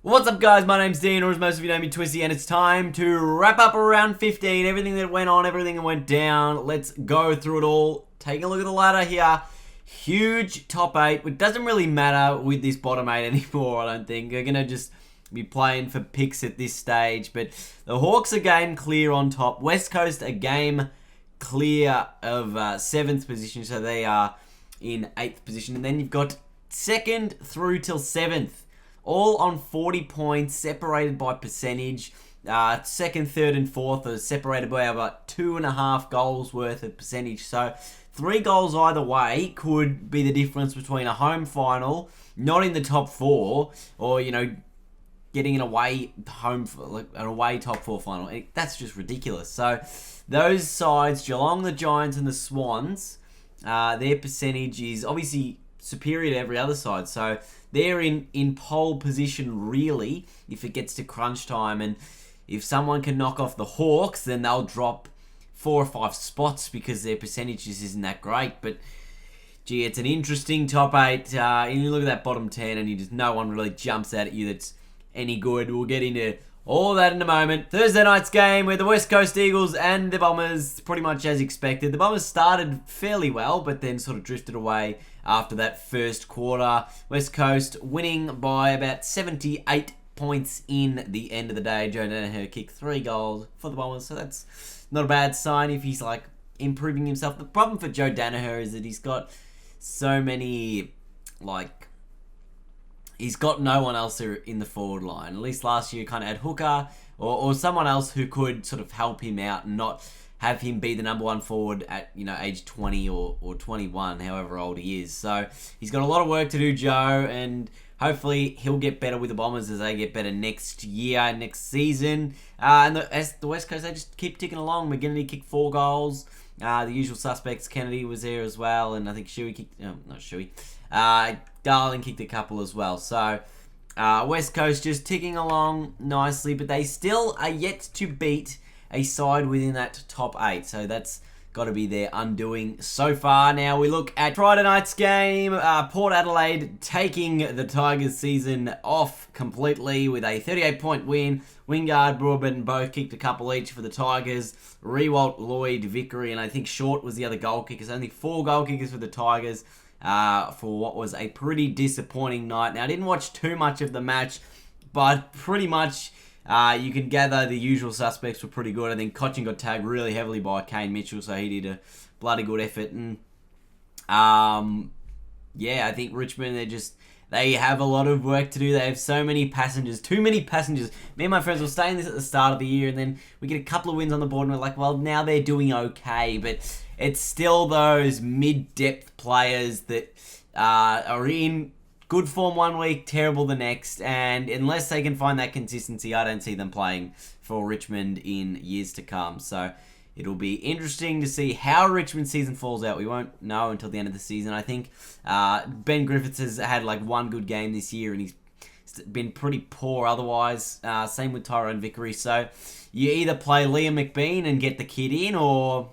What's up, guys? My name's Dean, or as most of you know me, Twisty, and it's time to wrap up around 15. Everything that went on, everything that went down. Let's go through it all. Taking a look at the ladder here. Huge top 8, which doesn't really matter with this bottom 8 anymore, I don't think. They're going to just be playing for picks at this stage. But the Hawks are game clear on top. West Coast a game clear of 7th position, so they are in 8th position. And then you've got 2nd through till 7th. All on 40 points, separated by percentage. 2nd, 3rd, and 4th are separated by about 2.5 goals worth of percentage. So 3 goals either way could be the difference between a home final, not in the top 4, or, you know, getting an away top 4 final. That's just ridiculous. So those sides, Geelong, the Giants, and the Swans, their percentage is obviously superior to every other side. So they're in pole position, really, if it gets to crunch time. And if someone can knock off the Hawks, then they'll drop 4 or 5 spots because their percentages isn't that great. But, gee, it's an interesting top 8. And you look at that bottom 10 and no one really jumps out at you that's any good. We'll get into all that in a moment. Thursday night's game with the West Coast Eagles and the Bombers, pretty much as expected. The Bombers started fairly well, but then sort of drifted away after that first quarter. West Coast winning by about 78 points in the end of the day. Joe Danaher kicked 3 goals for the Bombers, so that's not a bad sign if he's like improving himself. The problem for Joe Danaher is that he's got so many, he's got no one else in the forward line. At least last year, kind of had Hooker or someone else who could sort of help him out and not have him be the number 1 forward at, age 20 or 21, however old he is. So he's got a lot of work to do, Joe, and hopefully he'll get better with the Bombers as they get better next year, next season. As the West Coast, they just keep ticking along. McGinnity kicked 4 goals. The usual suspects, Kennedy was there as well, and I think Shuey kicked... not Shuey. Darling kicked a couple as well. So West Coast just ticking along nicely, but they still are yet to beat a side within that top 8. So that's got to be their undoing so far. Now we look at Friday night's game. Port Adelaide taking the Tigers season off completely with a 38-point win. Wingard, Broadbent both kicked a couple each for the Tigers. Rewalt, Lloyd, Vickery, and I think Short was the other goal kickers. Only 4 goal kickers for the Tigers for what was a pretty disappointing night. Now I didn't watch too much of the match, but pretty much you can gather the usual suspects were pretty good. I think Cochin got tagged really heavily by Kane Mitchell, so he did a bloody good effort. And I think Richmond, they have a lot of work to do. They have so many passengers, too many passengers. Me and my friends were saying this at the start of the year, and then we get a couple of wins on the board, and we're like, well, now they're doing okay. But it's still those mid-depth players that are in good form one week, terrible the next, and unless they can find that consistency, I don't see them playing for Richmond in years to come. So it'll be interesting to see how Richmond's season falls out. We won't know until the end of the season. I think Ben Griffiths has had one good game this year, and he's been pretty poor otherwise. Same with Tyrone Vickery. So you either play Liam McBean and get the kid in, or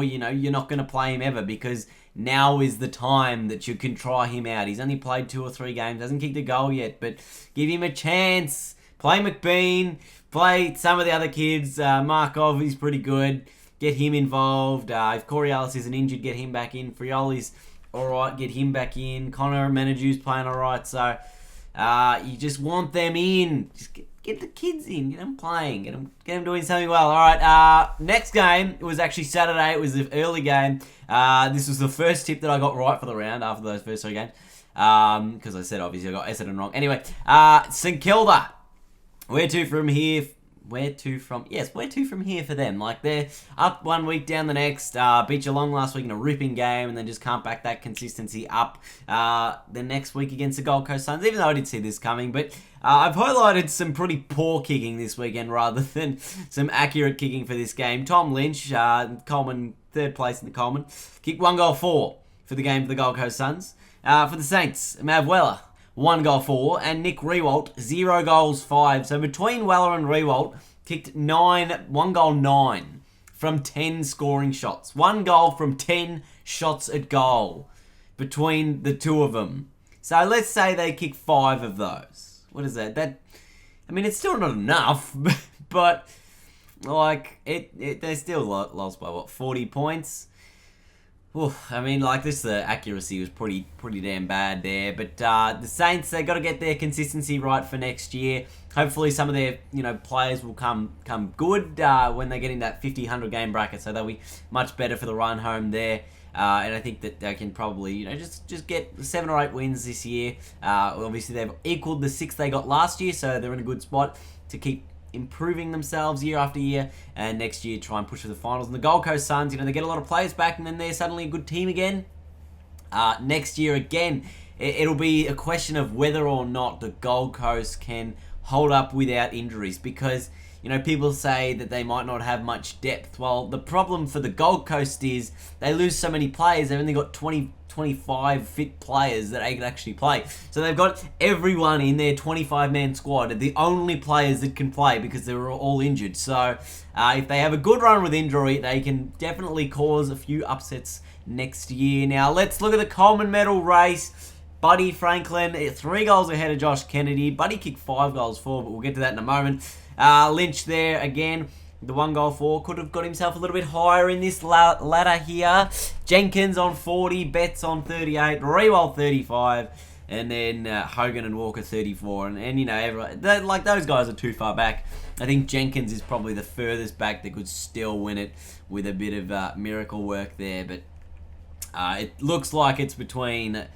you're not going to play him ever, because now is the time that you can try him out. He's only played 2 or 3 games, hasn't kicked a goal yet, but give him a chance. Play McBean, play some of the other kids. Markov, he's pretty good. Get him involved. If Coriolis isn't injured, get him back in. Frioli's alright, get him back in. Connor Menadue's playing alright, so you just want them in. Just get the kids in, get them playing, get them doing something well. Alright, next game, it was actually Saturday. It was the early game. This was the first tip that I got right for the round after those first 3 games. Because I said, obviously, I got Essendon wrong. Anyway, St Kilda. Where to from here? Where to from here for them? They're up 1 week, down the next. Beat Geelong last week in a ripping game, and then just can't back that consistency up the next week against the Gold Coast Suns, even though I did see this coming. But I've highlighted some pretty poor kicking this weekend rather than some accurate kicking for this game. Tom Lynch, Coleman, 3rd place in the Coleman, kicked 1 goal 4 for the game for the Gold Coast Suns. For the Saints, Mav Weller, 1 goal 4, and Nick Rewalt, 0 goals 5. So between Weller and Rewalt, kicked 1 goal 9 from 10 scoring shots. 1 goal from 10 shots at goal between the two of them. So let's say they kick 5 of those. What is that? I mean, it's still not enough, but like they still lost by what, 40 points. Oof, I mean, like this, the accuracy was pretty damn bad there. But the Saints, they got to get their consistency right for next year. Hopefully, some of their players will come good when they get in that 50, 100 game bracket. So they'll be much better for the run home there. And I think that they can probably just get 7 or 8 wins this year. Obviously, they've equaled the 6 they got last year, so they're in a good spot to keep improving themselves year after year, and next year try and push for the finals. And the Gold Coast Suns, they get a lot of players back, and then they're suddenly a good team again. Next year again, it'll be a question of whether or not the Gold Coast can hold up without injuries, because people say that they might not have much depth. Well, the problem for the Gold Coast is they lose so many players. They've only got 25 fit players that they can actually play. So they've got everyone in their 25-man squad, the only players that can play because they were all injured. So if they have a good run with injury, they can definitely cause a few upsets next year. Now, let's look at the Coleman Medal race. Buddy Franklin, 3 goals ahead of Josh Kennedy. Buddy kicked 5 goals for, but we'll get to that in a moment. Lynch there again. The 1 goal for could have got himself a little bit higher in this ladder here. Jenkins on 40, Betts on 38, Rewald 35, and then Hogan and Walker 34. And everyone, those guys are too far back. I think Jenkins is probably the furthest back that could still win it with a bit of miracle work there. But it looks like it's between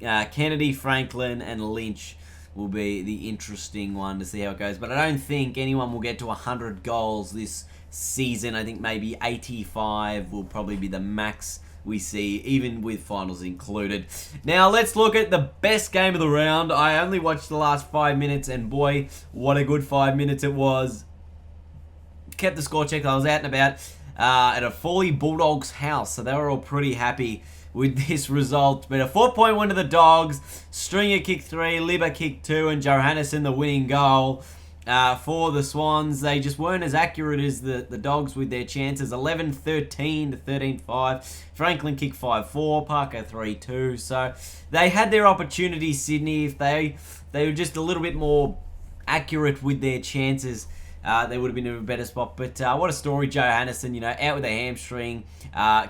Kennedy, Franklin, and Lynch will be the interesting one to see how it goes. But I don't think anyone will get to 100 goals this season. I think maybe 85 will probably be the max we see, even with finals included. Now, let's look at the best game of the round. I only watched the last 5 minutes, and boy, what a good 5 minutes it was. Kept the score check. I was out and about at a Foley Bulldogs house, so they were all pretty happy with this result. But a 4-point win to the Dogs. Stringer kicked 3, Libba kicked 2, and Johannesson the winning goal for the Swans. They just weren't as accurate as the Dogs with their chances. 11-13 to 13-5. Franklin kicked 5-4, Parker 3-2. So they had their opportunities, Sydney. If they were just a little bit more accurate with their chances, they would have been in a better spot. But what a story, Johannesson, out with a hamstring.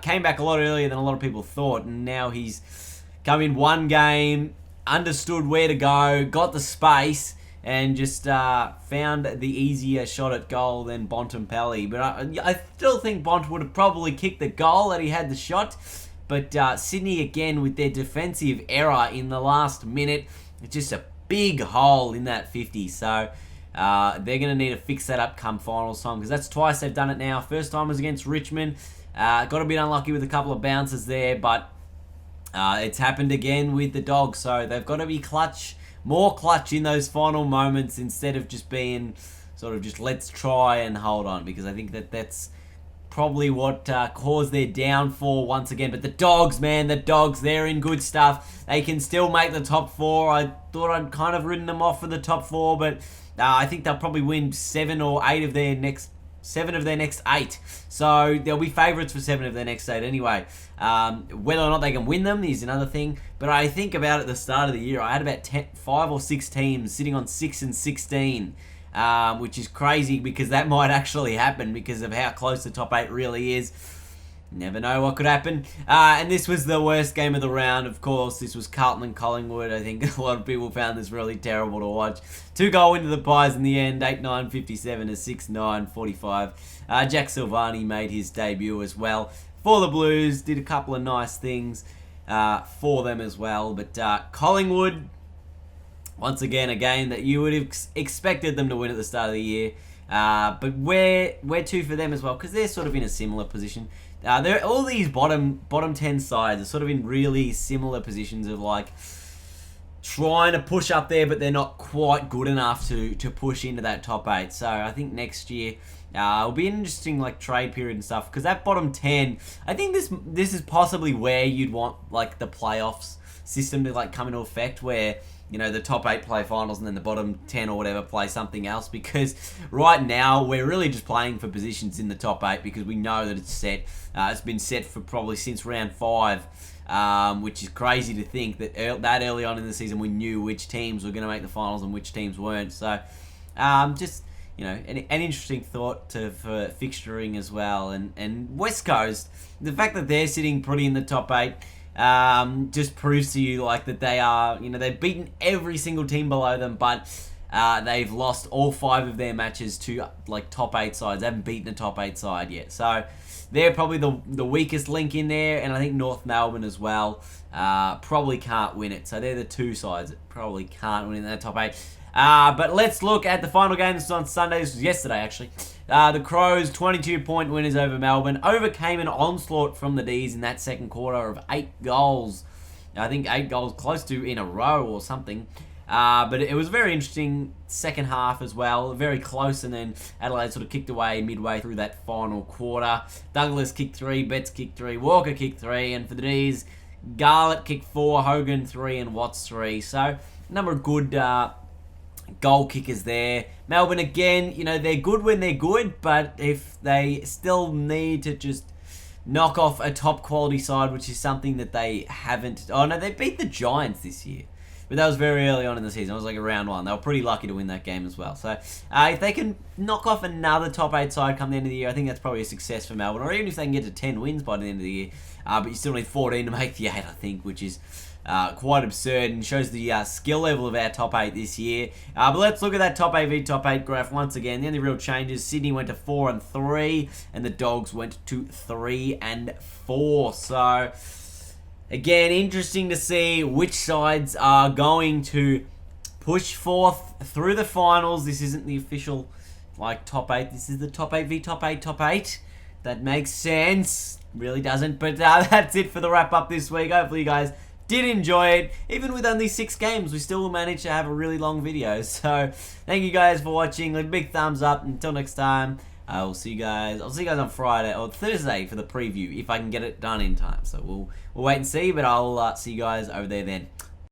Came back a lot earlier than a lot of people thought, and now he's come in one game, understood where to go, got the space, and just found the easier shot at goal than Bontempelli. But I still think Bont would have probably kicked the goal that he had the shot. But Sydney, again, with their defensive error in the last minute, it's just a big hole in that 50. So they're going to need to fix that up come finals time, because that's twice they've done it now. First time was against Richmond. Got a bit unlucky with a couple of bounces there, but it's happened again with the Dogs. So they've got to be clutch, more clutch in those final moments instead of just being sort of just let's try and hold on, because I think that's probably what caused their downfall once again. But the Dogs, man, they're in good stuff. They can still make the top 4. I thought I'd kind of ridden them off for the top 4, but I think they'll probably win 7 of their next 8. So they'll be favourites for 7 of their next 8 anyway. Whether or not they can win them is another thing. But I think about at the start of the year, I had about 5 or 6 teams sitting on 6 and 16. Which is crazy, because that might actually happen because of how close the top 8 really is. Never know what could happen. And this was the worst game of the round, of course. This was Carlton and Collingwood. I think a lot of people found this really terrible to watch. 2-goal win to the Pies in the end, 8-9, 57 to 6-9, 45. Jack Silvani made his debut as well for the Blues. Did a couple of nice things for them as well. But Collingwood, once again, a game that you would have expected them to win at the start of the year. But where to for them as well, because they're sort of in a similar position. They're all these bottom 10 sides are sort of in really similar positions of like trying to push up there, but they're not quite good enough to push into that top 8. So I think next year it'll be an interesting like trade period and stuff, because that bottom 10, I think this is possibly where you'd want like the playoffs system to like come into effect, where the top 8 play finals and then the bottom 10 or whatever play something else, because right now we're really just playing for positions in the top 8 because we know that it's set. It's been set for probably since round 5, which is crazy to think that that early on in the season we knew which teams were going to make the finals and which teams weren't. So Just, an interesting thought for fixturing as well. And West Coast, the fact that they're sitting pretty in the top 8 just proves to you that they are, they've beaten every single team below them, but they've lost all 5 of their matches to top 8 sides. They haven't beaten a top 8 side yet. So they're probably the weakest link in there, and I think North Melbourne as well probably can't win it. So they're the 2 sides that probably can't win in that top 8. But let's look at the final game. This was on Sunday. This was yesterday, actually. The Crows, 22-point winners over Melbourne, overcame an onslaught from the D's in that second quarter of 8 goals. I think 8 goals close to in a row or something. But it was a very interesting second half as well. Very close, and then Adelaide sort of kicked away midway through that final quarter. Douglas kicked 3, Betts kicked 3, Walker kicked 3, and for the D's, Garlett kicked 4, Hogan 3, and Watts 3. So, a number of good goal kickers there. Melbourne, again, they're good when they're good, but if they still need to just knock off a top quality side, which is something that they haven't... Oh, no, they beat the Giants this year. But that was very early on in the season. It was like round 1. They were pretty lucky to win that game as well. So if they can knock off another top 8 side come the end of the year, I think that's probably a success for Melbourne. Or even if they can get to 10 wins by the end of the year. But you still need 14 to make the 8, I think, which is quite absurd and shows the skill level of our top 8 this year. But let's look at that top 8 v top 8 graph once again. The only real changes, Sydney went to 4 and 3, and the Dogs went to 3 and 4. So... again, interesting to see which sides are going to push forth through the finals. This isn't the official, top 8. This is the top 8 v top 8, top 8. That makes sense. Really doesn't. But that's it for the wrap-up this week. Hopefully you guys did enjoy it. Even with only 6 games, we still managed to have a really long video. So, thank you guys for watching. A big thumbs up. Until next time. I'll see you guys on Friday or Thursday for the preview if I can get it done in time. So we'll wait and see, but I'll see you guys over there then.